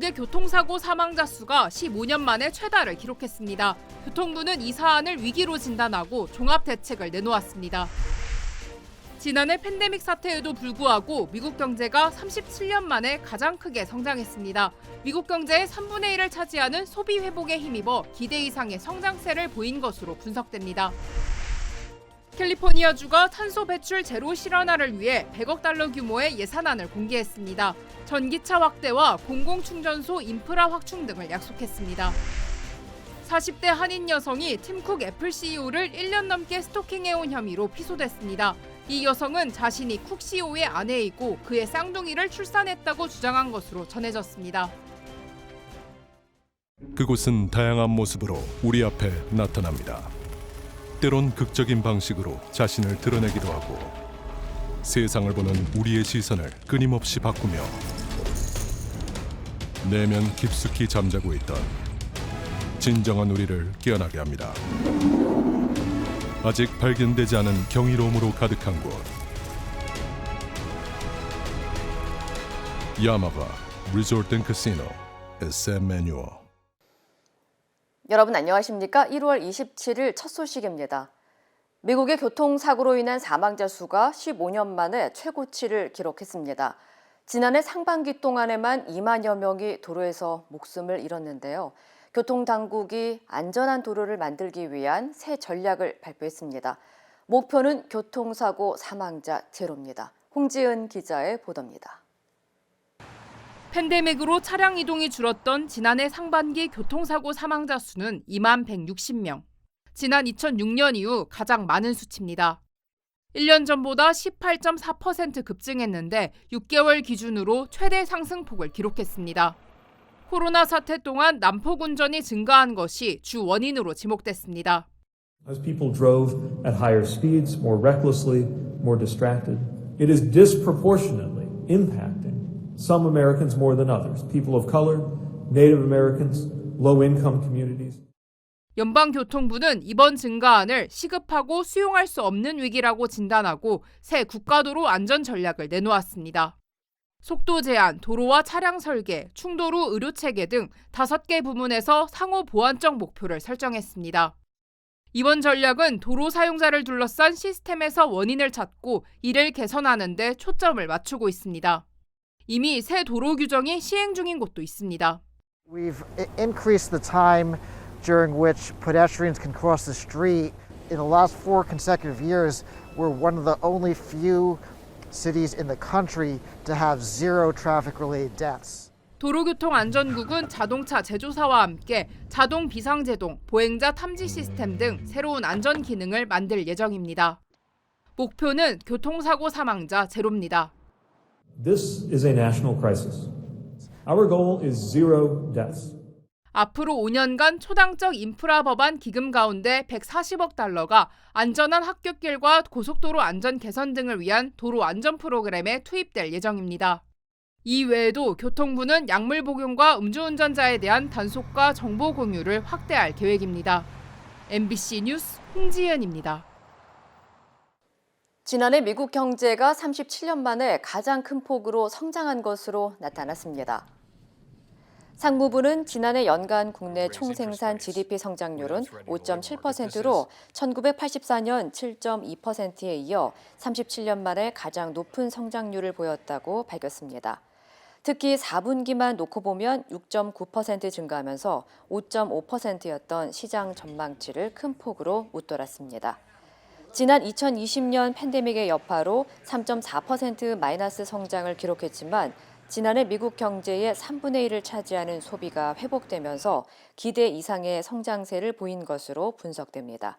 미국의 교통사고 사망자 수가 15년 만에 최다를 기록했습니다. 교통부는 이 사안을 위기로 진단하고 종합 대책을 내놓았습니다. 지난해 팬데믹 사태에도 불구하고 미국 경제가 37년 만에 가장 크게 성장했습니다. 미국 경제의 3분의 1을 차지하는 소비 회복에 힘입어 기대 이상의 성장세를 보인 것으로 분석됩니다. 캘리포니아주가 탄소 배출 제로 실현화를 위해 100억 달러 규모의 예산안을 공개했습니다. 전기차 확대와 공공충전소 인프라 확충 등을 약속했습니다. 40대 한인 여성이 팀쿡 애플 CEO를 1년 넘게 스토킹해온 혐의로 피소됐습니다. 이 여성은 자신이 쿡 CEO의 아내이고 그의 쌍둥이를 출산했다고 주장한 것으로 전해졌습니다. 그곳은 다양한 모습으로 우리 앞에 나타납니다. 때론 극적인 방식으로 자신을 드러내기도 하고 세상을 보는 우리의 시선을 끊임없이 바꾸며 내면 깊숙이 잠자고 있던 진정한 우리를 깨어나게 합니다. 아직 발견되지 않은 경이로움으로 가득한 곳. 야마가 리조트 앤 카시노 SM 매뉴얼. 여러분 안녕하십니까? 1월 27일 첫 소식입니다. 미국의 교통사고로 인한 사망자 수가 15년 만에 최고치를 기록했습니다. 지난해 상반기 동안에만 2만여 명이 도로에서 목숨을 잃었는데요. 교통당국이 안전한 도로를 만들기 위한 새 전략을 발표했습니다. 목표는 교통사고 사망자 제로입니다. 홍지은 기자의 보도입니다. 팬데믹으로 차량 이동이 줄었던 지난해 상반기 교통사고 사망자 수는 2만 160명. 지난 2006년 이후 가장 많은 수치입니다. 1년 전보다 18.4% 급증했는데 6개월 기준으로 최대 상승폭을 기록했습니다. 코로나 사태 동안 난폭 운전이 증가한 것이 주 원인으로 지목됐습니다. As people drove at higher speeds, more recklessly, more distracted, it is disproportionately impacting some Americans more than others, people of color, Native Americans, low-income communities. 연방교통부는 이번 증가안을 시급하고 수용할 수 없는 위기라고 진단하고 새 국가도로 안전 전략을 내놓았습니다. 속도 제한, 도로와 차량 설계, 충돌 후 의료체계 등 5개 부문에서 상호 보완적 목표를 설정했습니다. 이번 전략은 도로 사용자를 둘러싼 시스템에서 원인을 찾고 이를 개선하는 데 초점을 맞추고 있습니다. 이미 새 도로 규정이 시행 중인 곳도 있습니다. We've increased the time during which pedestrians can cross the street. In the last 4 consecutive years, we're one of the only few cities in the country to have zero traffic-related deaths. 도로교통안전국은 자동차 제조사와 함께 자동 비상제동, 보행자 탐지 시스템 등 새로운 안전 기능을 만들 예정입니다. 목표는 교통사고 사망자 제로입니다. This is a national crisis. Our goal is zero deaths. 앞으로 5년간 초당적 인프라 법안 기금 가운데 140억 달러가 안전한 합격길과 고속도로 안전 개선 등을 위한 도로 안전 프로그램에 투입될 예정입니다. 이 외에도 교통부는 약물 복용과 음주운전자에 대한 단속과 정보 공유를 확대할 계획입니다. MBC 뉴스 홍지연입니다. 지난해 미국 경제가 37년 만에 가장 큰 폭으로 성장한 것으로 나타났습니다. 상무부는 지난해 연간 국내 총생산 GDP 성장률은 5.7%로 1984년 7.2%에 이어 37년 만에 가장 높은 성장률을 보였다고 밝혔습니다. 특히 4분기만 놓고 보면 6.9% 증가하면서 5.5%였던 시장 전망치를 큰 폭으로 웃돌았습니다. 지난 2020년 팬데믹의 여파로 3.4% 마이너스 성장을 기록했지만 지난해 미국 경제의 3분의 1을 차지하는 소비가 회복되면서 기대 이상의 성장세를 보인 것으로 분석됩니다.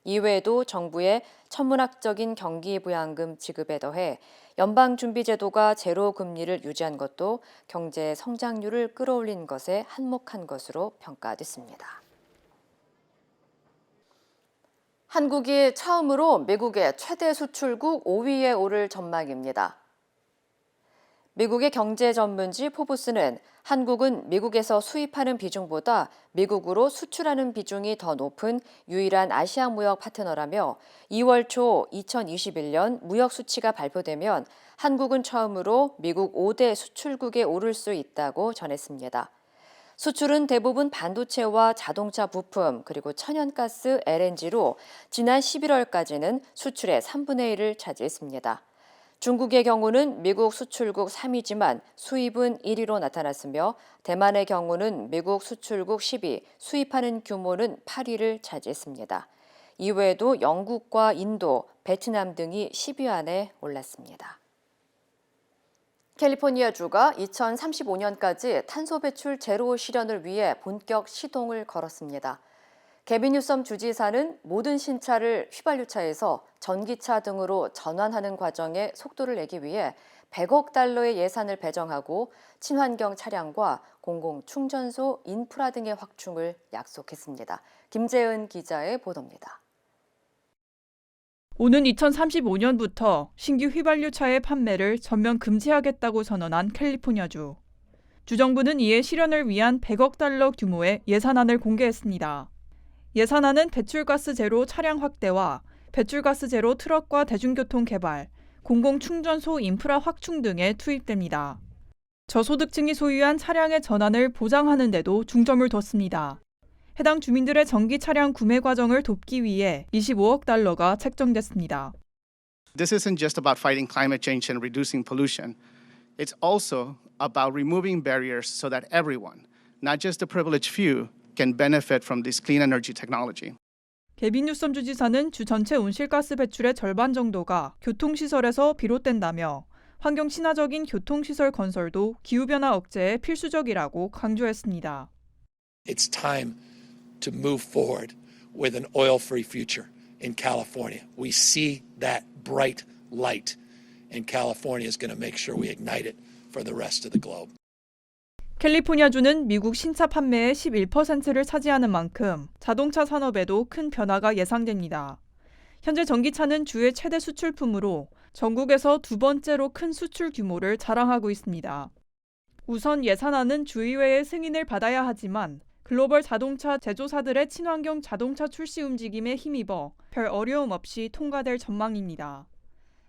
이외에도 정부의 천문학적인 경기부양금 지급에 더해 연방준비제도가 제로 금리를 유지한 것도 경제 성장률을 끌어올린 것에 한몫한 것으로 평가됐습니다. 한국이 처음으로 미국의 최대 수출국 5위에 오를 전망입니다. 미국의 경제 전문지 포브스는 한국은 미국에서 수입하는 비중보다 미국으로 수출하는 비중이 더 높은 유일한 아시아 무역 파트너라며 2월 초 2021년 무역 수치가 발표되면 한국은 처음으로 미국 5대 수출국에 오를 수 있다고 전했습니다. 수출은 대부분 반도체와 자동차 부품 그리고 천연가스 LNG로 지난 11월까지는 수출의 3분의 1을 차지했습니다. 중국의 경우는 미국 수출국 3위지만 수입은 1위로 나타났으며 대만의 경우는 미국 수출국 10위, 수입하는 규모는 8위를 차지했습니다. 이외에도 영국과 인도, 베트남 등이 10위 안에 올랐습니다. 캘리포니아주가 2035년까지 탄소 배출 제로 실현을 위해 본격 시동을 걸었습니다. 개빈 뉴섬 주지사는 모든 신차를 휘발유차에서 전기차 등으로 전환하는 과정에 속도를 내기 위해 100억 달러의 예산을 배정하고 친환경 차량과 공공 충전소 인프라 등의 확충을 약속했습니다. 김재은 기자의 보도입니다. 오는 2035년부터 신규 휘발유차의 판매를 전면 금지하겠다고 선언한 캘리포니아주. 주정부는 이에 실현을 위한 100억 달러 규모의 예산안을 공개했습니다. 예산안은 배출가스 제로 차량 확대와 배출가스 제로 트럭과 대중교통 개발, 공공충전소 인프라 확충 등에 투입됩니다. 저소득층이 소유한 차량의 전환을 보장하는 데도 중점을 뒀습니다. 해당 주민들의 전기 차량 구매 과정을 돕기 위해 25억 달러가 책정됐습니다. This isn't just about fighting climate change and reducing pollution. It's also about removing barriers so that everyone, not just the privileged few, can benefit from this clean energy technology. 개빈 뉴섬 주지사는 주 전체 온실가스 배출의 절반 정도가 교통시설에서 비롯된다며 환경 친화적인 교통시설 건설도 기후변화 억제에 필수적이라고 강조했습니다. It's time to move forward with an oil-free future in California. We see that bright light, and California is going to make sure we ignite it for the rest of the globe. 캘리포니아주는 미국 신차 판매의 11%를 차지하는 만큼 자동차 산업에도 큰 변화가 예상됩니다. 현재 전기차는 주의 최대 수출품으로 전국에서 두 번째로 큰 수출 규모를 자랑하고 있습니다. 우선 예산안은 주의회의 승인을 받아야 하지만 글로벌 자동차 제조사들의 친환경 자동차 출시 움직임에 힘입어 별 어려움 없이 통과될 전망입니다.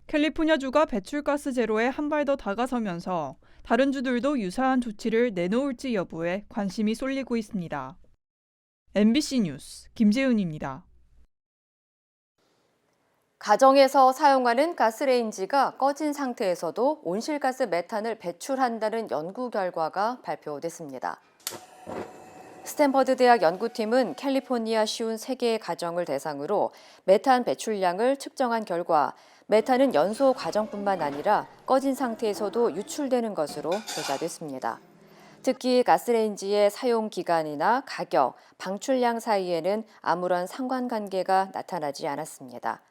캘리포니아주가 배출가스 제로에 한 발 더 다가서면서 다른 주들도 유사한 조치를 내놓을지 여부에 관심이 쏠리고 있습니다. MBC 뉴스 김재은입니다. 가정에서 사용하는 가스레인지가 꺼진 상태에서도 온실가스 메탄을 배출한다는 연구 결과가 발표됐습니다. 스탠퍼드 대학 연구팀은 캘리포니아 시운 3개의 가정을 대상으로 메탄 배출량을 측정한 결과 메탄은 연소 과정뿐만 아니라 꺼진 상태에서도 유출되는 것으로 조사됐습니다. 특히 가스레인지의 사용 기간이나 가격, 방출량 사이에는 아무런 상관관계가 나타나지 않았습니다.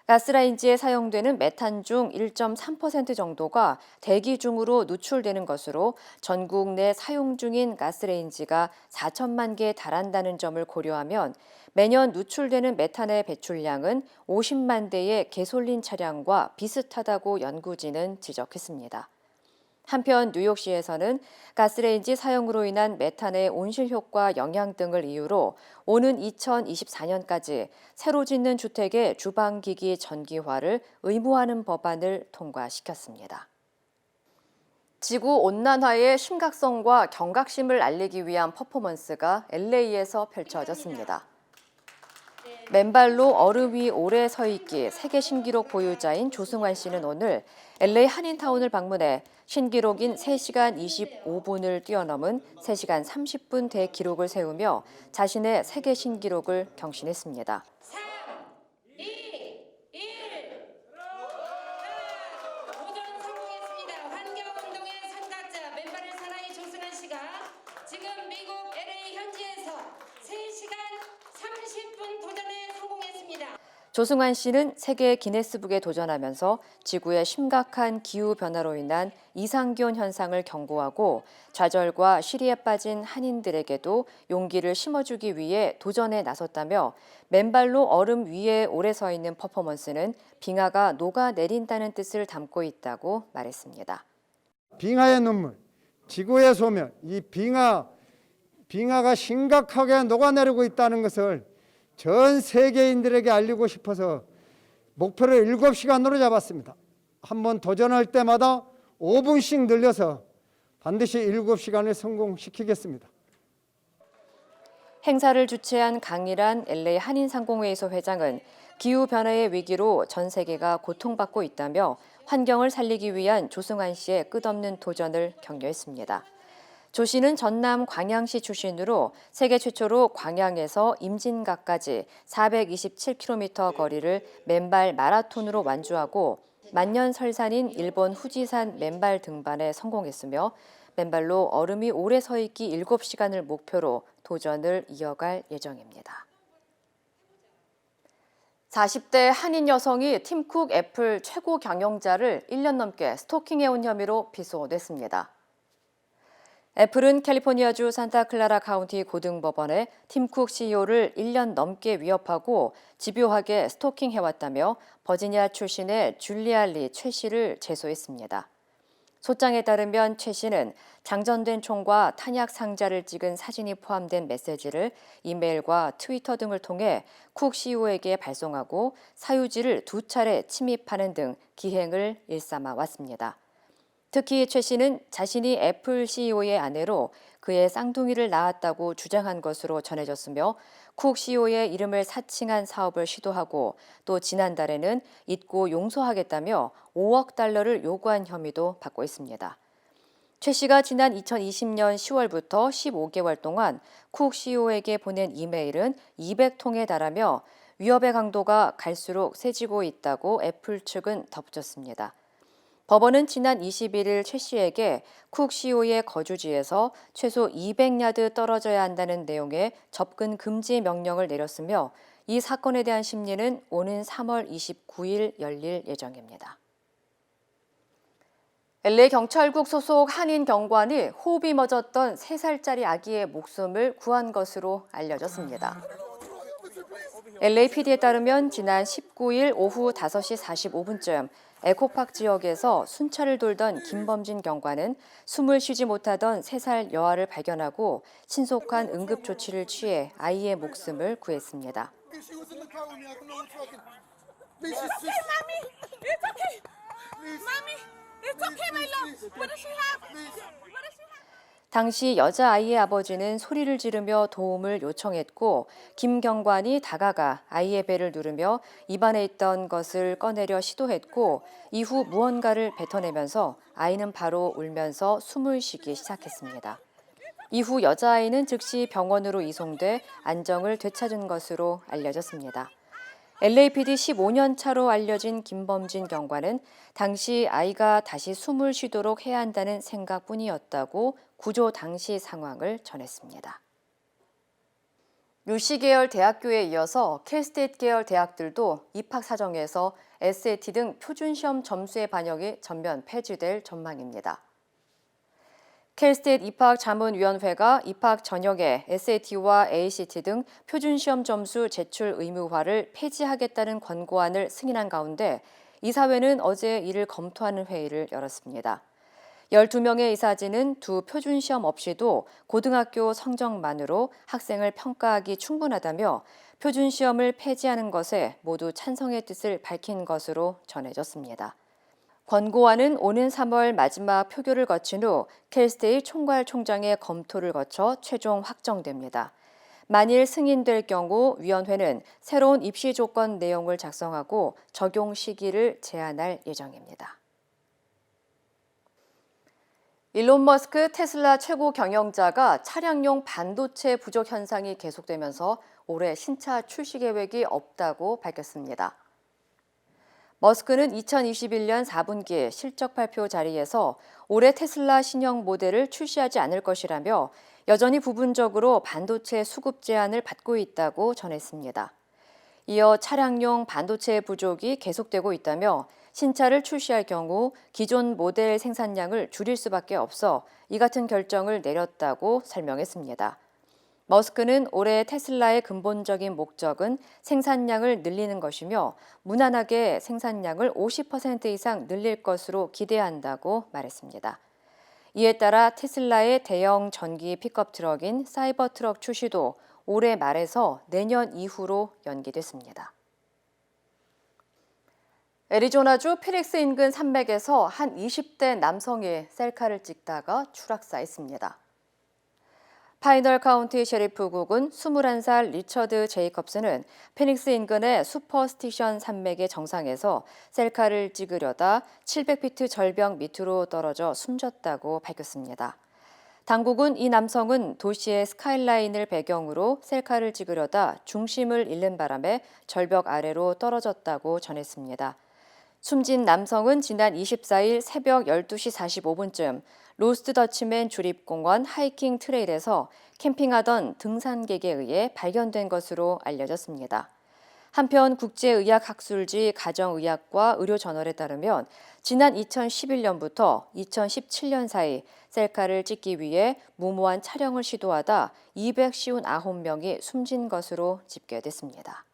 가스레인지에 사용되는 메탄 중 1.3% 정도가 대기 중으로 누출되는 것으로 전국 내 사용 중인 가스레인지가 4천만 개에 달한다는 점을 고려하면 매년 누출되는 메탄의 배출량은 50만 대의 개솔린 차량과 비슷하다고 연구진은 지적했습니다. 한편 뉴욕시에서는 가스레인지 사용으로 인한 메탄의 온실 효과 영향 등을 이유로 오는 2024년까지 새로 짓는 주택의 주방기기 전기화를 의무화하는 법안을 통과시켰습니다. 지구온난화의 심각성과 경각심을 알리기 위한 퍼포먼스가 LA에서 펼쳐졌습니다. 맨발로 얼음 위 오래 서 있기 세계 신기록 보유자인 조승환 씨는 오늘 LA 한인타운을 방문해 신기록인 3시간 25분을 뛰어넘은 3시간 30분 대기록을 세우며 자신의 세계 신기록을 경신했습니다. 3, 2, 1. 도전 성공했습니다. 환경운동의 선각자 맨발을 사나이 조승환 씨가 지금 미국 LA 현지에서 3시간 30분 도전에 성공했습니다. 조승환 씨는 세계 기네스북에 도전하면서 지구의 심각한 기후변화로 인한 이상기온 현상을 경고하고 좌절과 시리에 빠진 한인들에게도 용기를 심어주기 위해 도전에 나섰다며 맨발로 얼음 위에 오래 서 있는 퍼포먼스는 빙하가 녹아내린다는 뜻을 담고 있다고 말했습니다. 빙하의 눈물, 지구의 소멸, 이 빙하가 심각하게 녹아내리고 있다는 것을 전 세계인들에게 알리고 싶어서 목표를 7시간으로 잡았습니다. 한번 도전할 때마다 5분씩 늘려서 반드시 7시간을 성공시키겠습니다. 행사를 주최한 강일한 LA 한인상공회의소 회장은 기후변화의 위기로 전 세계가 고통받고 있다며 환경을 살리기 위한 조승환 씨의 끝없는 도전을 격려했습니다. 조 씨는 전남 광양시 출신으로 세계 최초로 광양에서 임진각까지 427km 거리를 맨발 마라톤으로 완주하고 만년설산인 일본 후지산 맨발 등반에 성공했으며 맨발로 얼음이 오래 서 있기 7시간을 목표로 도전을 이어갈 예정입니다. 40대 한인 여성이 팀쿡 애플 최고 경영자를 1년 넘게 스토킹해온 혐의로 기소됐습니다. 애플은 캘리포니아주 산타클라라 카운티 고등법원에 팀쿡 CEO를 1년 넘게 위협하고 집요하게 스토킹해왔다며 버지니아 출신의 줄리아 리 최 씨를 제소했습니다. 소장에 따르면 최 씨는 장전된 총과 탄약 상자를 찍은 사진이 포함된 메시지를 이메일과 트위터 등을 통해 쿡 CEO에게 발송하고 사유지를 2차례 침입하는 등 기행을 일삼아 왔습니다. 특히 최 씨는 자신이 애플 CEO의 아내로 그의 쌍둥이를 낳았다고 주장한 것으로 전해졌으며 쿡 CEO의 이름을 사칭한 사업을 시도하고 또 지난달에는 잊고 용서하겠다며 5억 달러를 요구한 혐의도 받고 있습니다. 최 씨가 지난 2020년 10월부터 15개월 동안 쿡 CEO에게 보낸 이메일은 200통에 달하며 위협의 강도가 갈수록 세지고 있다고 애플 측은 덧붙였습니다. 법원은 지난 21일 최 씨에게 쿡 CEO의 거주지에서 최소 200야드 떨어져야 한다는 내용의 접근 금지 명령을 내렸으며 이 사건에 대한 심리는 오는 3월 29일 열릴 예정입니다. LA 경찰국 소속 한인 경관이 호흡이 멎었던 3살짜리 아기의 목숨을 구한 것으로 알려졌습니다. LAPD에 따르면 지난 19일 오후 5시 45분쯤 에코파크 지역에서 순찰을 돌던 김범진 경관은 숨을 쉬지 못하던 3살 여아를 발견하고 신속한 응급 조치를 취해 아이의 목숨을 구했습니다. 당시 여자아이의 아버지는 소리를 지르며 도움을 요청했고 김 경관이 다가가 아이의 배를 누르며 입안에 있던 것을 꺼내려 시도했고 이후 무언가를 뱉어내면서 아이는 바로 울면서 숨을 쉬기 시작했습니다. 이후 여자아이는 즉시 병원으로 이송돼 안정을 되찾은 것으로 알려졌습니다. LAPD 15년 차로 알려진 김범진 경관은 당시 아이가 다시 숨을 쉬도록 해야 한다는 생각뿐이었다고 구조 당시 상황을 전했습니다. UC 계열 대학교에 이어서 캘스테이트 계열 대학들도 입학 사정에서 SAT 등 표준시험 점수의 반영이 전면 폐지될 전망입니다. 캘스테이트 입학자문위원회가 입학 전형에 SAT와 ACT 등 표준시험 점수 제출 의무화를 폐지하겠다는 권고안을 승인한 가운데 이사회는 어제 이를 검토하는 회의를 열었습니다. 12명의 이사진은 두 표준시험 없이도 고등학교 성적만으로 학생을 평가하기 충분하다며 표준시험을 폐지하는 것에 모두 찬성의 뜻을 밝힌 것으로 전해졌습니다. 권고안은 오는 3월 마지막 표결을 거친 후 캘스테이트 총괄총장의 검토를 거쳐 최종 확정됩니다. 만일 승인될 경우 위원회는 새로운 입시 조건 내용을 작성하고 적용 시기를 제한할 예정입니다. 일론 머스크 테슬라 최고 경영자가 차량용 반도체 부족 현상이 계속되면서 올해 신차 출시 계획이 없다고 밝혔습니다. 머스크는 2021년 4분기 실적 발표 자리에서 올해 테슬라 신형 모델을 출시하지 않을 것이라며 여전히 부분적으로 반도체 수급 제한을 받고 있다고 전했습니다. 이어 차량용 반도체 부족이 계속되고 있다며 신차를 출시할 경우 기존 모델 생산량을 줄일 수밖에 없어 이 같은 결정을 내렸다고 설명했습니다. 머스크는 올해 테슬라의 근본적인 목적은 생산량을 늘리는 것이며 무난하게 생산량을 50% 이상 늘릴 것으로 기대한다고 말했습니다. 이에 따라 테슬라의 대형 전기 픽업 트럭인 사이버트럭 출시도 올해 말에서 내년 이후로 연기됐습니다. 애리조나주 피닉스 인근 산맥에서 한 20대 남성이 셀카를 찍다가 추락사했습니다. 파이널 카운티 셰리프국은 21살 리처드 제이컵스는 피닉스 인근의 슈퍼스티션 산맥의 정상에서 셀카를 찍으려다 700피트 절벽 밑으로 떨어져 숨졌다고 밝혔습니다. 당국은 이 남성은 도시의 스카이라인을 배경으로 셀카를 찍으려다 중심을 잃는 바람에 절벽 아래로 떨어졌다고 전했습니다. 숨진 남성은 지난 24일 새벽 12시 45분쯤 로스트 더치맨 주립공원 하이킹 트레일에서 캠핑하던 등산객에 의해 발견된 것으로 알려졌습니다. 한편 국제의학학술지 가정의학과 의료저널에 따르면 지난 2011년부터 2017년 사이 셀카를 찍기 위해 무모한 촬영을 시도하다 259명이 숨진 것으로 집계됐습니다.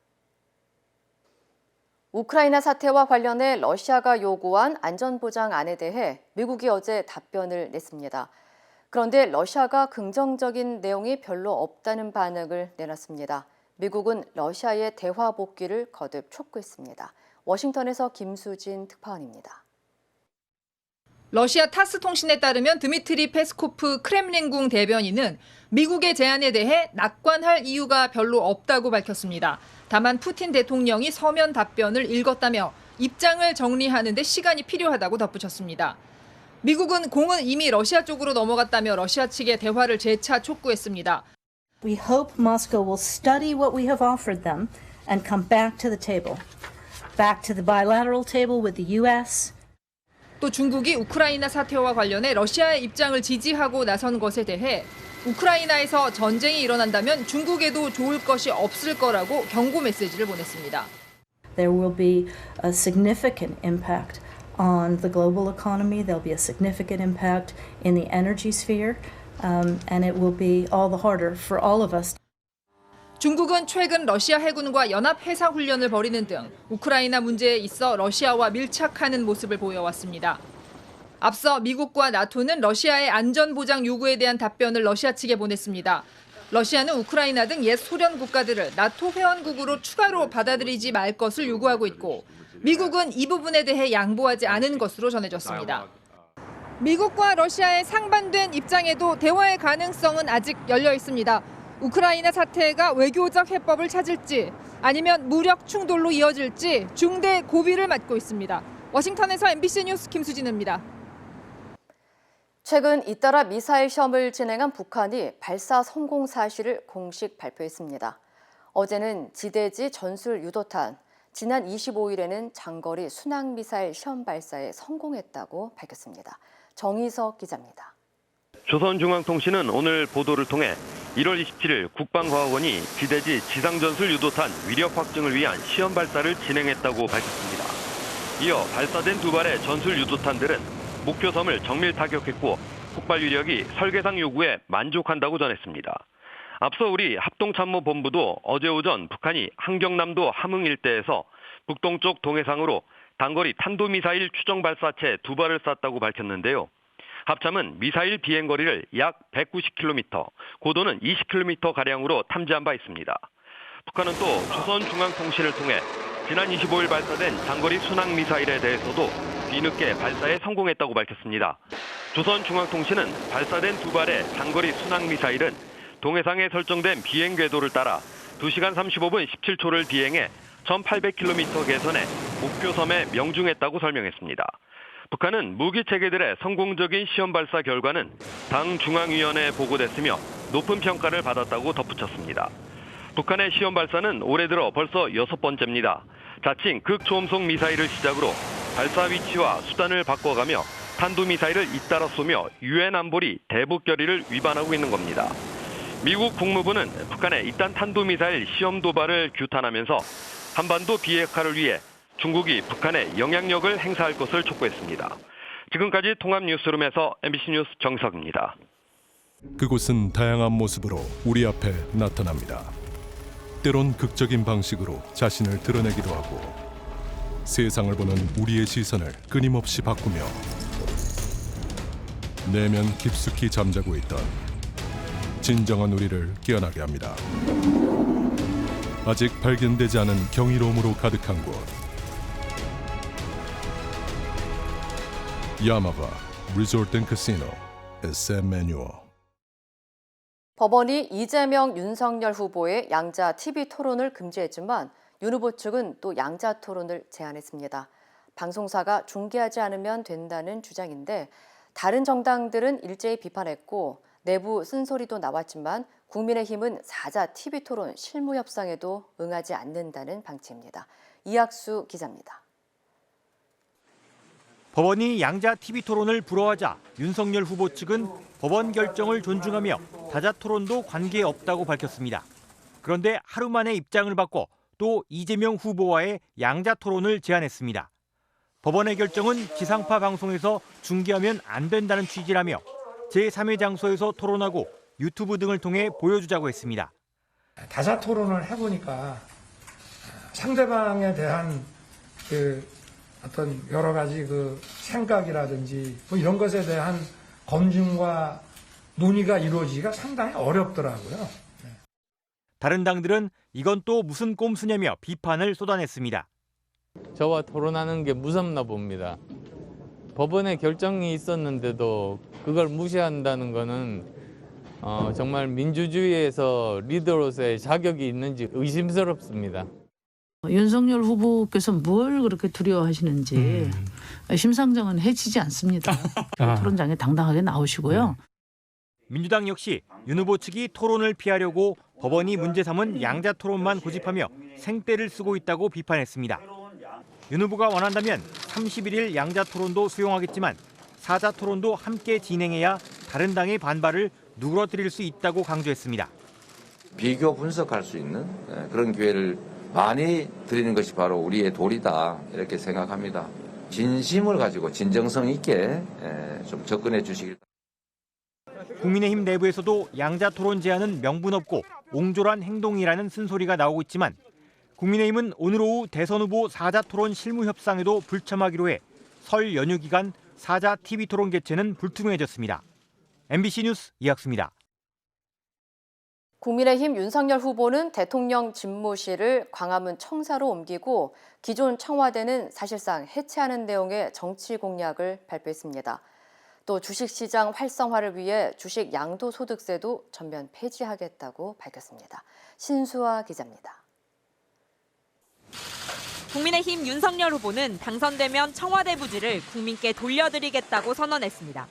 우크라이나 사태와 관련해 러시아가 요구한 안전보장안에 대해 미국이 어제 답변을 냈습니다. 그런데 러시아가 긍정적인 내용이 별로 없다는 반응을 내놨습니다. 미국은 러시아의 대화 복귀를 거듭 촉구했습니다. 워싱턴에서 김수진 특파원입니다. 러시아 타스 통신에 따르면 드미트리 페스코프 크렘린궁 대변인은 미국의 제안에 대해 낙관할 이유가 별로 없다고 밝혔습니다. 다만 푸틴 대통령이 서면 답변을 읽었다며 입장을 정리하는 데 시간이 필요하다고 덧붙였습니다. 미국은 공은 이미 러시아 쪽으로 넘어갔다며 러시아 측의 대화를 재차 촉구했습니다. We hope Moscow will study what we have offered them and come back to the table. Back to the bilateral table with the US. 또 중국이 우크라이나 사태와 관련해 러시아의 입장을 지지하고 나선 것에 대해 우크라이나에서 전쟁이 일어난다면 중국에도 좋을 것이 없을 거라고 경고 메시지를 보냈습니다. There will be a significant impact on the global economy. There'll be a significant impact in the energy sphere, and it will be all the harder for all of us. 중국은 최근 러시아 해군과 연합 해상 훈련을 벌이는 등 우크라이나 문제에 있어 러시아와 밀착하는 모습을 보여왔습니다. 앞서 미국과 나토는 러시아의 안전보장 요구에 대한 답변을 러시아 측에 보냈습니다. 러시아는 우크라이나 등 옛 소련 국가들을 나토 회원국으로 추가로 받아들이지 말 것을 요구하고 있고 미국은 이 부분에 대해 양보하지 않은 것으로 전해졌습니다. 미국과 러시아의 상반된 입장에도 대화의 가능성은 아직 열려 있습니다. 우크라이나 사태가 외교적 해법을 찾을지 아니면 무력 충돌로 이어질지 중대 고비를 맞고 있습니다. 워싱턴에서 MBC 뉴스 김수진입니다. 최근 잇따라 미사일 시험을 진행한 북한이 발사 성공 사실을 공식 발표했습니다. 어제는 지대지 전술 유도탄, 지난 25일에는 장거리 순항미사일 시험 발사에 성공했다고 밝혔습니다. 정희석 기자입니다. 조선중앙통신은 오늘 보도를 통해 1월 27일 국방과학원이 지대지 지상전술 유도탄 위력 확증을 위한 시험 발사를 진행했다고 밝혔습니다. 이어 발사된 두 발의 전술 유도탄들은 목표섬을 정밀 타격했고 폭발 위력이 설계상 요구에 만족한다고 전했습니다. 앞서 우리 합동참모본부도 어제 오전 북한이 한경남도 함흥 일대에서 북동쪽 동해상으로 단거리 탄도미사일 추정 발사체 두 발을 쐈다고 밝혔는데요. 합참은 미사일 비행거리를 약 190km, 고도는 20km가량으로 탐지한 바 있습니다. 북한은 또 조선중앙통신을 통해 지난 25일 발사된 장거리 순항미사일에 대해서도 뒤늦게 발사에 성공했다고 밝혔습니다. 조선중앙통신은 발사된 두 발의 장거리 순항미사일은 동해상에 설정된 비행 궤도를 따라 2시간 35분 17초를 비행해 1800km 계선에 목표섬에 명중했다고 설명했습니다. 북한은 무기 체계들의 성공적인 시험 발사 결과는 당 중앙위원회에 보고됐으며 높은 평가를 받았다고 덧붙였습니다. 북한의 시험 발사는 올해 들어 벌써 6번째입니다. 자칭 극초음속 미사일을 시작으로 발사 위치와 수단을 바꿔가며 탄도미사일을 잇따라 쏘며 유엔 안보리 대북 결의를 위반하고 있는 겁니다. 미국 국무부는 북한의 이딴 탄도미사일 시험 도발을 규탄하면서 한반도 비핵화를 위해 중국이 북한에 영향력을 행사할 것을 촉구했습니다. 지금까지 통합뉴스룸에서 MBC 뉴스 정석입니다. 그곳은 다양한 모습으로 우리 앞에 나타납니다. 때론 극적인 방식으로 자신을 드러내기도 하고 세상을 보는 우리의 시선을 끊임없이 바꾸며 내면 깊숙이 잠자고 있던 진정한 우리를 깨어나게 합니다. 아직 발견되지 않은 경이로움으로 가득한 곳. 야마바 리조트 앤 카시노 SM 매뉴얼. 법원이 이재명, 윤석열 후보의 양자 TV 토론을 금지했지만 윤 후보 측은 또 양자 토론을 제안했습니다. 방송사가 중계하지 않으면 된다는 주장인데 다른 정당들은 일제히 비판했고 내부 쓴소리도 나왔지만 국민의힘은 4자 TV 토론 실무 협상에도 응하지 않는다는 방침입니다. 이학수 기자입니다. 법원이 양자 TV 토론을 불허하자 윤석열 후보 측은 법원 결정을 존중하며 다자 토론도 관계없다고 밝혔습니다. 그런데 하루 만에 입장을 바꿔 또 이재명 후보와의 양자 토론을 제안했습니다. 법원의 결정은 지상파 방송에서 중계하면 안 된다는 취지라며 제3의 장소에서 토론하고 유튜브 등을 통해 보여주자고 했습니다. 다자 토론을 해보니까 상대방에 대한 어떤 여러 가지 생각이라든지 뭐 이런 것에 대한 검증과 논의가 이루어지기가 상당히 어렵더라고요. 다른 당들은 이건 또 무슨 꼼수냐며 비판을 쏟아냈습니다. 저와 토론하는 게 무섭나 봅니다. 법원의 결정이 있었는데도 그걸 무시한다는 거는 정말 민주주의에서 리더로서의 자격이 있는지 의심스럽습니다. 윤석열 후보께서 뭘 그렇게 두려워하시는지 심상정은 해치지 않습니다. 토론장에 당당하게 나오시고요. 민주당 역시 윤 후보 측이 토론을 피하려고 법원이 문제 삼은 양자 토론만 고집하며 생떼를 쓰고 있다고 비판했습니다. 윤 후보가 원한다면 31일 양자 토론도 수용하겠지만 4자 토론도 함께 진행해야 다른 당의 반발을 누그러뜨릴 수 있다고 강조했습니다. 비교 분석할 수 있는 그런 기회를 많이 드리는 것이 바로 우리의 도리다 이렇게 생각합니다. 진심을 가지고 진정성 있게 좀 접근해 주시길. 국민의힘 내부에서도 양자 토론 제안은 명분 없고 옹졸한 행동이라는 쓴소리가 나오고 있지만 국민의힘은 오늘 오후 대선 후보 4자 토론 실무 협상에도 불참하기로 해 설 연휴 기간 4자 TV 토론 개최는 불투명해졌습니다. MBC 뉴스 이학수입니다. 국민의힘 윤석열 후보는 대통령 집무실을 광화문 청사로 옮기고 기존 청와대는 사실상 해체하는 내용의 정치 공약을 발표했습니다. 또 주식시장 활성화를 위해 주식 양도소득세도 전면 폐지하겠다고 밝혔습니다. 신수아 기자입니다. 국민의힘 윤석열 후보는 당선되면 청와대 부지를 국민께 돌려드리겠다고 선언했습니다.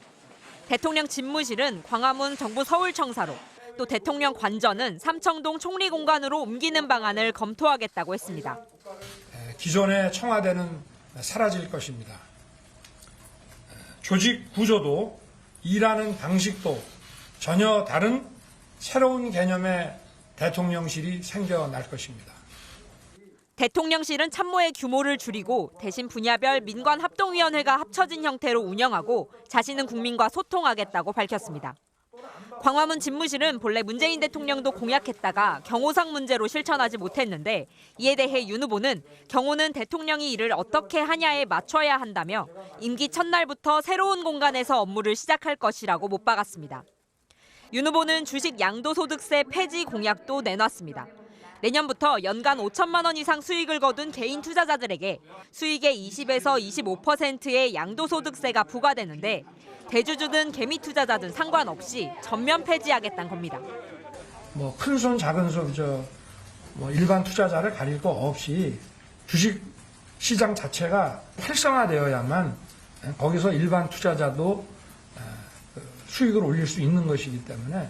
대통령 집무실은 광화문 정부 서울청사로, 또 대통령 관저는 삼청동 총리공간으로 옮기는 방안을 검토하겠다고 했습니다. 기존의 청와대는 사라질 것입니다. 조직 구조도 일하는 방식도 전혀 다른 새로운 개념의 대통령실이 생겨날 것입니다. 대통령실은 참모의 규모를 줄이고 대신 분야별 민관합동위원회가 합쳐진 형태로 운영하고 자신은 국민과 소통하겠다고 밝혔습니다. 광화문 집무실은 본래 문재인 대통령도 공약했다가 경호상 문제로 실천하지 못했는데 이에 대해 윤 후보는 경호는 대통령이 이를 어떻게 하냐에 맞춰야 한다며 임기 첫날부터 새로운 공간에서 업무를 시작할 것이라고 못 박았습니다. 윤 후보는 주식 양도소득세 폐지 공약도 내놨습니다. 내년부터 연간 5천만 원 이상 수익을 거둔 개인 투자자들에게 수익의 20에서 25%의 양도소득세가 부과되는데 대주주든 개미 투자자든 상관없이 전면 폐지하겠다는 겁니다. 큰 손 작은 손 일반 투자자를 가릴 거 없이 주식 시장 자체가 활성화되어야만 거기서 일반 투자자도 수익을 올릴 수 있는 것이기 때문에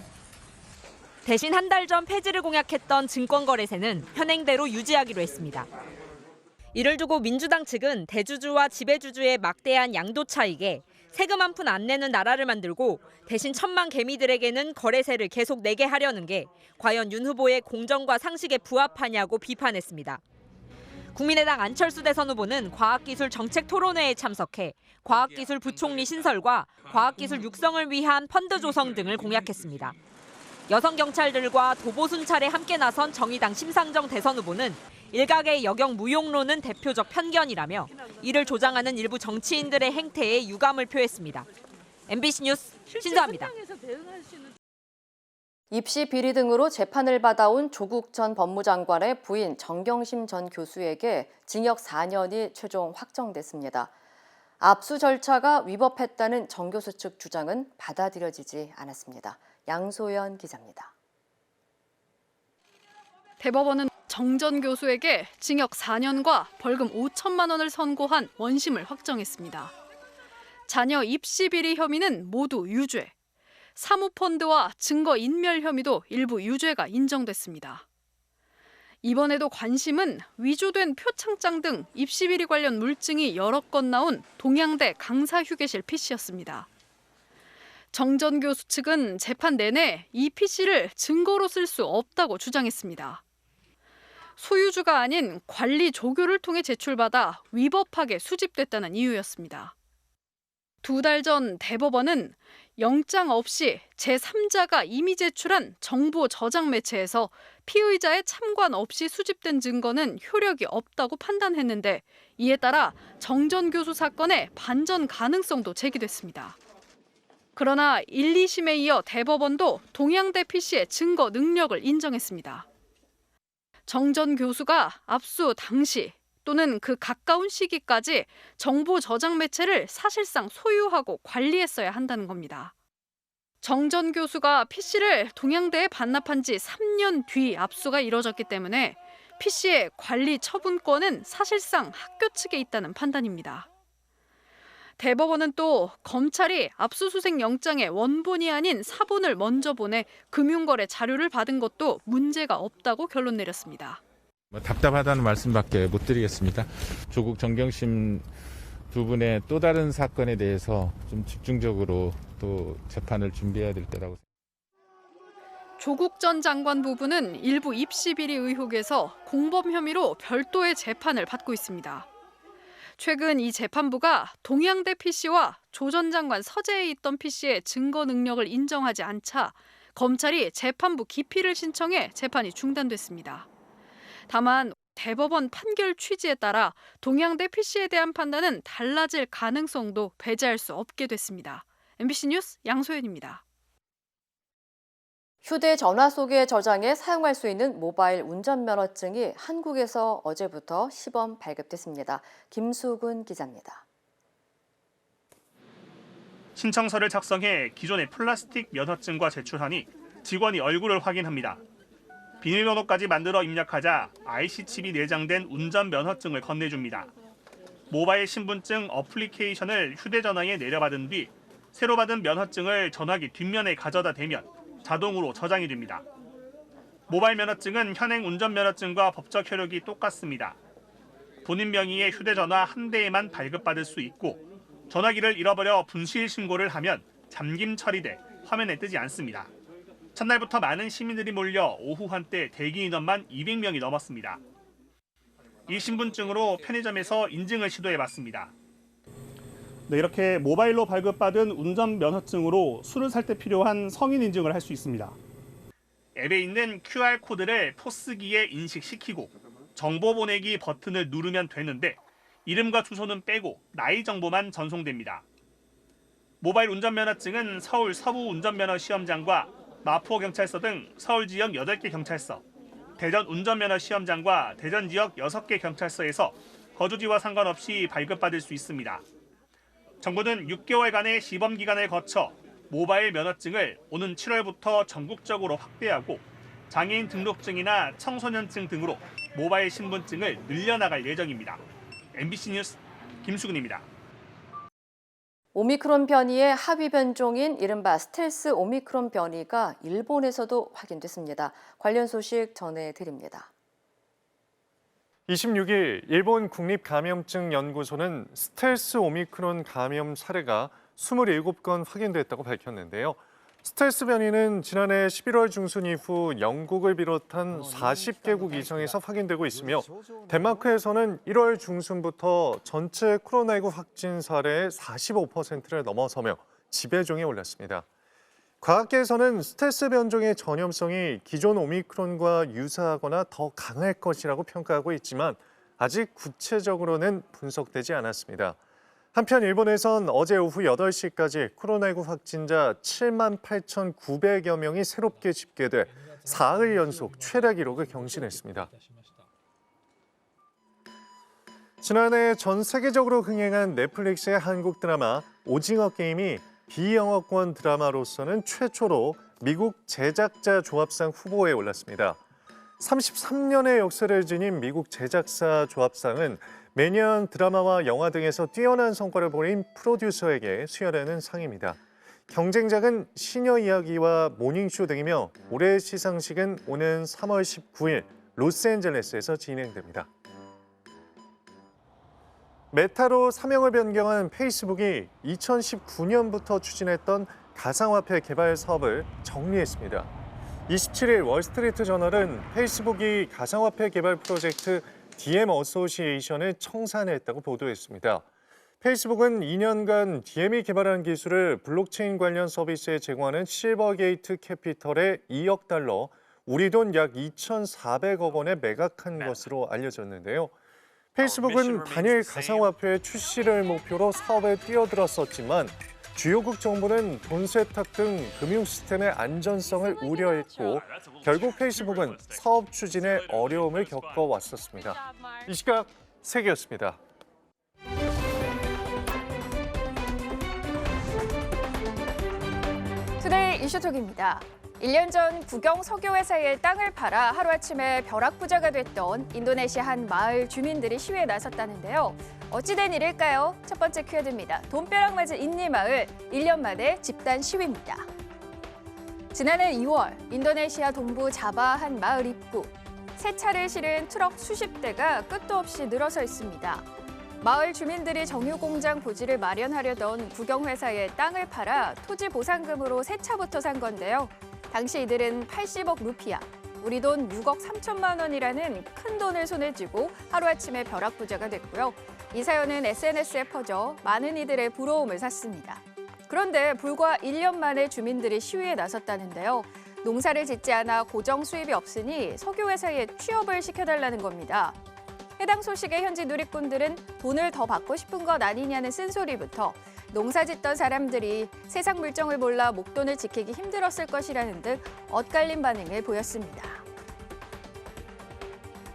대신 한 달 전 폐지를 공약했던 증권거래세는 현행대로 유지하기로 했습니다. 이를 두고 민주당 측은 대주주와 지배주주의 막대한 양도 차익에 세금 한 푼 안 내는 나라를 만들고 대신 천만 개미들에게는 거래세를 계속 내게 하려는 게 과연 윤 후보의 공정과 상식에 부합하냐고 비판했습니다. 국민의당 안철수 대선 후보는 과학기술정책토론회에 참석해 과학기술 부총리 신설과 과학기술 육성을 위한 펀드 조성 등을 공약했습니다. 여성 경찰들과 도보 순찰에 함께 나선 정의당 심상정 대선 후보는 일각의 여경 무용론은 대표적 편견이라며 이를 조장하는 일부 정치인들의 행태에 유감을 표했습니다. MBC 뉴스 신소아입니다. 입시 비리 등으로 재판을 받아온 조국 전 법무장관의 부인 정경심 전 교수에게 징역 4년이 최종 확정됐습니다. 압수 절차가 위법했다는 정 교수 측 주장은 받아들여지지 않았습니다. 양소연 기자입니다. 대법원은 정 전 교수에게 징역 4년과 벌금 5천만 원을 선고한 원심을 확정했습니다. 자녀 입시 비리 혐의는 모두 유죄, 사모펀드와 증거인멸 혐의도 일부 유죄가 인정됐습니다. 이번에도 관심은 위조된 표창장 등 입시 비리 관련 물증이 여러 건 나온 동양대 강사 휴게실 PC였습니다. 정 전 교수 측은 재판 내내 이 PC를 증거로 쓸 수 없다고 주장했습니다. 소유주가 아닌 관리 조교를 통해 제출받아 위법하게 수집됐다는 이유였습니다. 2달 전 대법원은 영장 없이 제3자가 이미 제출한 정보 저장 매체에서 피의자의 참관 없이 수집된 증거는 효력이 없다고 판단했는데 이에 따라 정 전 교수 사건의 반전 가능성도 제기됐습니다. 그러나 1, 2심에 이어 대법원도 동양대 PC의 증거 능력을 인정했습니다. 정 전 교수가 압수 당시 또는 그 가까운 시기까지 정보 저장 매체를 사실상 소유하고 관리했어야 한다는 겁니다. 정 전 교수가 PC를 동양대에 반납한 지 3년 뒤 압수가 이뤄졌기 때문에 PC의 관리 처분권은 사실상 학교 측에 있다는 판단입니다. 대법원은 또 검찰이 압수수색 영장의 원본이 아닌 사본을 먼저 보내 금융거래 자료를 받은 것도 문제가 없다고 결론 내렸습니다. 답답하다는 말씀밖에 못 드리겠습니다. 조국 정경심 두 분의 또 다른 사건에 대해서 좀 집중적으로 또 재판을 준비해야 될 때라고 생각합니다. 조국 전 장관 부부는 일부 입시 비리 의혹에서 공범 혐의로 별도의 재판을 받고 있습니다. 최근 이 재판부가 동양대 PC와 조 전 장관 서재에 있던 PC의 증거 능력을 인정하지 않자 검찰이 재판부 기피를 신청해 재판이 중단됐습니다. 다만 대법원 판결 취지에 따라 동양대 PC에 대한 판단은 달라질 가능성도 배제할 수 없게 됐습니다. MBC 뉴스 양소연입니다. 휴대전화 속에 저장해 사용할 수 있는 모바일 운전면허증이 한국에서 어제부터 시범 발급됐습니다. 김수근 기자입니다. 신청서를 작성해 기존의 플라스틱 면허증과 제출하니 직원이 얼굴을 확인합니다. 비밀번호까지 만들어 입력하자 IC칩이 내장된 운전면허증을 건네줍니다. 모바일 신분증 어플리케이션을 휴대전화에 내려받은 뒤 새로 받은 면허증을 전화기 뒷면에 가져다 대면 자동으로 저장이 됩니다. 모바일 면허증은 현행 운전면허증과 법적 효력이 똑같습니다. 본인 명의의 휴대전화 한 대에만 발급받을 수 있고 전화기를 잃어버려 분실 신고를 하면 잠김 처리돼 화면에 뜨지 않습니다. 첫날부터 많은 시민들이 몰려 오후 한때 대기 인원만 200명이 넘었습니다. 이 신분증으로 편의점에서 인증을 시도해봤습니다. 네, 이렇게 모바일로 발급받은 운전면허증으로 술을 살 때 필요한 성인 인증을 할 수 있습니다. 앱에 있는 QR코드를 포스기에 인식시키고 정보 보내기 버튼을 누르면 되는데 이름과 주소는 빼고 나이 정보만 전송됩니다. 모바일 운전면허증은 서울 서부 운전면허 시험장과 마포경찰서 등 서울 지역 8개 경찰서, 대전 운전면허 시험장과 대전 지역 6개 경찰서에서 거주지와 상관없이 발급받을 수 있습니다. 정부는 6개월간의 시범기간을 거쳐 모바일 면허증을 오는 7월부터 전국적으로 확대하고 장애인 등록증이나 청소년증 등으로 모바일 신분증을 늘려나갈 예정입니다. MBC 뉴스 김수근입니다. 오미크론 변이의 하위 변종인 이른바 스텔스 오미크론 변이가 일본에서도 확인됐습니다. 관련 소식 전해드립니다. 26일 일본 국립감염증연구소는 스텔스 오미크론 감염 사례가 27건 확인됐다고 밝혔는데요. 스텔스 변이는 지난해 11월 중순 이후 영국을 비롯한 40개국 이상에서 확인되고 있으며 덴마크에서는 1월 중순부터 전체 코로나19 확진 사례의 45%를 넘어서며 지배종에 올랐습니다. 과학계에서는 스텔스 변종의 전염성이 기존 오미크론과 유사하거나 더 강할 것이라고 평가하고 있지만 아직 구체적으로는 분석되지 않았습니다. 한편 일본에선 어제 오후 8시까지 코로나19 확진자 78,900여 명이 새롭게 집계돼 사흘 연속 최다 기록을 경신했습니다. 지난해 전 세계적으로 흥행한 넷플릭스의 한국 드라마 오징어 게임이 비영어권 드라마로서는 최초로 미국 제작자 조합상 후보에 올랐습니다. 33년의 역사를 지닌 미국 제작사 조합상은 매년 드라마와 영화 등에서 뛰어난 성과를 보인 프로듀서에게 수여되는 상입니다. 경쟁작은 시녀 이야기와 모닝쇼 등이며 올해 시상식은 오는 3월 19일 로스앤젤레스에서 진행됩니다. 메타로 사명을 변경한 페이스북이 2019년부터 추진했던 가상화폐 개발 사업을 정리했습니다. 27일 월스트리트 저널은 페이스북이 가상화폐 개발 프로젝트 DM 어소시에이션을 청산했다고 보도했습니다. 페이스북은 2년간 DM이 개발한 기술을 블록체인 관련 서비스에 제공하는 실버게이트 캐피털에 $2억, 우리 돈 약 2,400억 원에 매각한 것으로 알려졌는데요. 페이스북은 단일 가상화폐 출시를 목표로 사업에 뛰어들었었지만 주요국 정부는 돈 세탁 등 금융 시스템의 안전성을 우려했고 결국 페이스북은 사업 추진에 어려움을 겪어왔었습니다. 이 시각 세계였습니다. 투데이 이슈톡입니다. 1년 전 국영 석유회사의 땅을 팔아 하루아침에 벼락부자가 됐던 인도네시아 한 마을 주민들이 시위에 나섰다는데요. 어찌된 일일까요? 첫 번째 퀴즈입니다. 돈벼락 맞은 인니 마을, 1년 만에 집단 시위입니다. 지난해 2월 인도네시아 동부 자바 한 마을 입구. 새 차를 실은 트럭 수십 대가 끝도 없이 늘어서 있습니다. 마을 주민들이 정유공장 부지를 마련하려던 국영회사에 땅을 팔아 토지 보상금으로 새 차부터 산 건데요. 당시 이들은 80억 루피아, 우리 돈 6억 3천만 원이라는 큰 돈을 손에 쥐고 하루아침에 벼락부자가 됐고요. 이 사연은 SNS에 퍼져 많은 이들의 부러움을 샀습니다. 그런데 불과 1년 만에 주민들이 시위에 나섰다는데요. 농사를 짓지 않아 고정 수입이 없으니 석유회사에 취업을 시켜달라는 겁니다. 해당 소식에 현지 누리꾼들은 돈을 더 받고 싶은 것 아니냐는 쓴소리부터 농사 짓던 사람들이 세상 물정을 몰라 목돈을 지키기 힘들었을 것이라는 듯 엇갈린 반응을 보였습니다.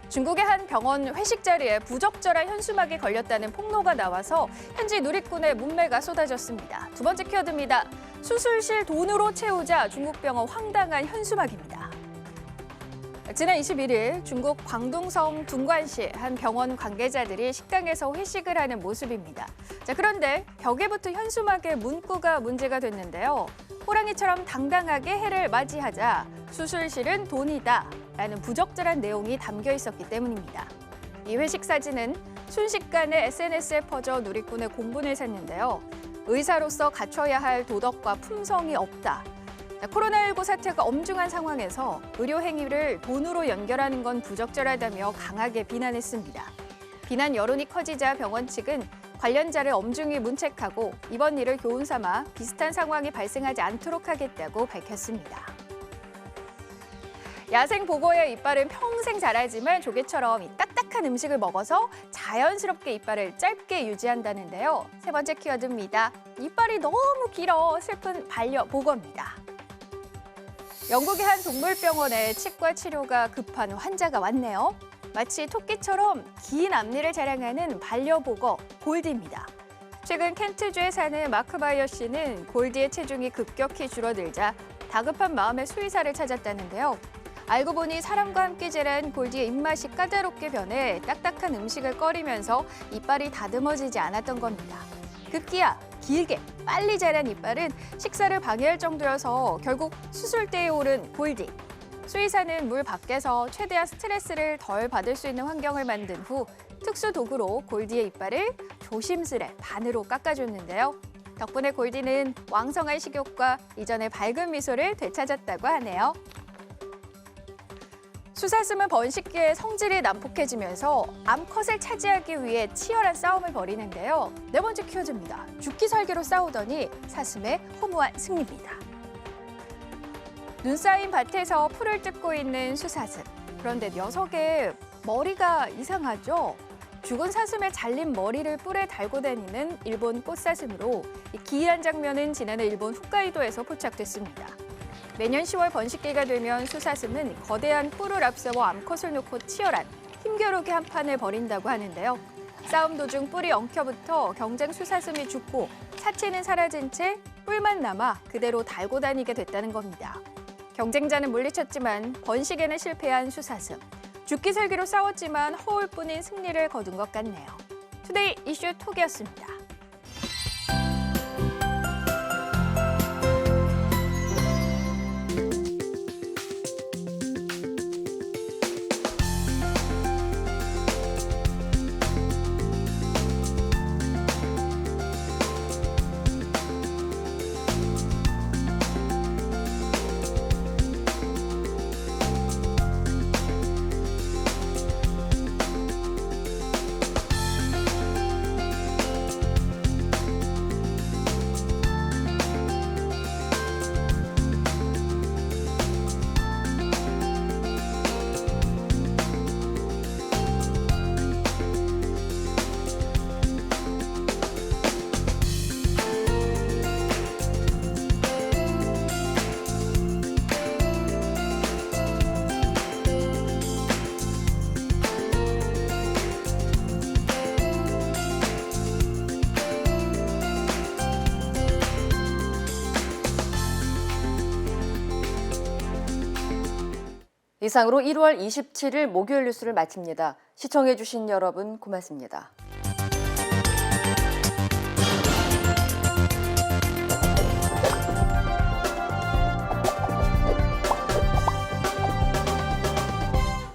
중국의 한 병원 회식 자리에 부적절한 현수막이 걸렸다는 폭로가 나와서 현지 누리꾼의 문매가 쏟아졌습니다. 두 번째 키워드입니다. 수술실 돈으로 채우자 중국 병원 황당한 현수막입니다. 지난 21일 중국 광둥성 둥관시 한 병원 관계자들이 식당에서 회식을 하는 모습입니다. 그런데 벽에 붙은 현수막의 문구가 문제가 됐는데요. 호랑이처럼 당당하게 해를 맞이하자 수술실은 돈이다 라는 부적절한 내용이 담겨 있었기 때문입니다. 이 회식 사진은 순식간에 SNS에 퍼져 누리꾼의 공분을 샀는데요. 의사로서 갖춰야 할 도덕과 품성이 없다. 코로나19 사태가 엄중한 상황에서 의료 행위를 돈으로 연결하는 건 부적절하다며 강하게 비난했습니다. 비난 여론이 커지자 병원 측은 관련자를 엄중히 문책하고 이번 일을 교훈 삼아 비슷한 상황이 발생하지 않도록 하겠다고 밝혔습니다. 야생 보거의 이빨은 평생 자라지만 조개처럼 딱딱한 음식을 먹어서 자연스럽게 이빨을 짧게 유지한다는데요. 세 번째 키워드입니다. 이빨이 너무 길어 슬픈 반려보거입니다. 영국의 한 동물병원에 치과 치료가 급한 환자가 왔네요. 마치 토끼처럼 긴 앞니를 자랑하는 반려보거 골디입니다. 최근 켄트주에 사는 마크 바이어 씨는 골디의 체중이 급격히 줄어들자 다급한 마음에 수의사를 찾았다는데요. 알고 보니 사람과 함께 자란 골디의 입맛이 까다롭게 변해 딱딱한 음식을 꺼리면서 이빨이 다듬어지지 않았던 겁니다. 급기야 길게 빨리 자란 이빨은 식사를 방해할 정도여서 결국 수술대에 오른 골디. 수의사는 물 밖에서 최대한 스트레스를 덜 받을 수 있는 환경을 만든 후 특수 도구로 골디의 이빨을 조심스레 반으로 깎아줬는데요. 덕분에 골디는 왕성한 식욕과 이전의 밝은 미소를 되찾았다고 하네요. 수사슴은 번식기에 성질이 난폭해지면서 암컷을 차지하기 위해 치열한 싸움을 벌이는데요. 네 번째 키워드입니다. 죽기 살기로 싸우더니 사슴의 허무한 승리입니다. 눈 쌓인 밭에서 풀을 뜯고 있는 수사슴. 그런데 녀석의 머리가 이상하죠? 죽은 사슴의 잘린 머리를 뿔에 달고 다니는 일본 꽃사슴으로 이 기이한 장면은 지난해 일본 홋카이도에서 포착됐습니다. 매년 10월 번식기가 되면 수사슴은 거대한 뿔을 앞세워 암컷을 놓고 치열한 힘겨루기 한판을 벌인다고 하는데요. 싸움 도중 뿔이 엉켜붙어 경쟁 수사슴이 죽고 사체는 사라진 채 뿔만 남아 그대로 달고 다니게 됐다는 겁니다. 경쟁자는 물리쳤지만 번식에는 실패한 수사슴. 죽기 살기로 싸웠지만 허울뿐인 승리를 거둔 것 같네요. 투데이 이슈 톡이었습니다. 이상으로 1월 27일 목요일 뉴스를 마칩니다. 시청해주신 여러분 고맙습니다.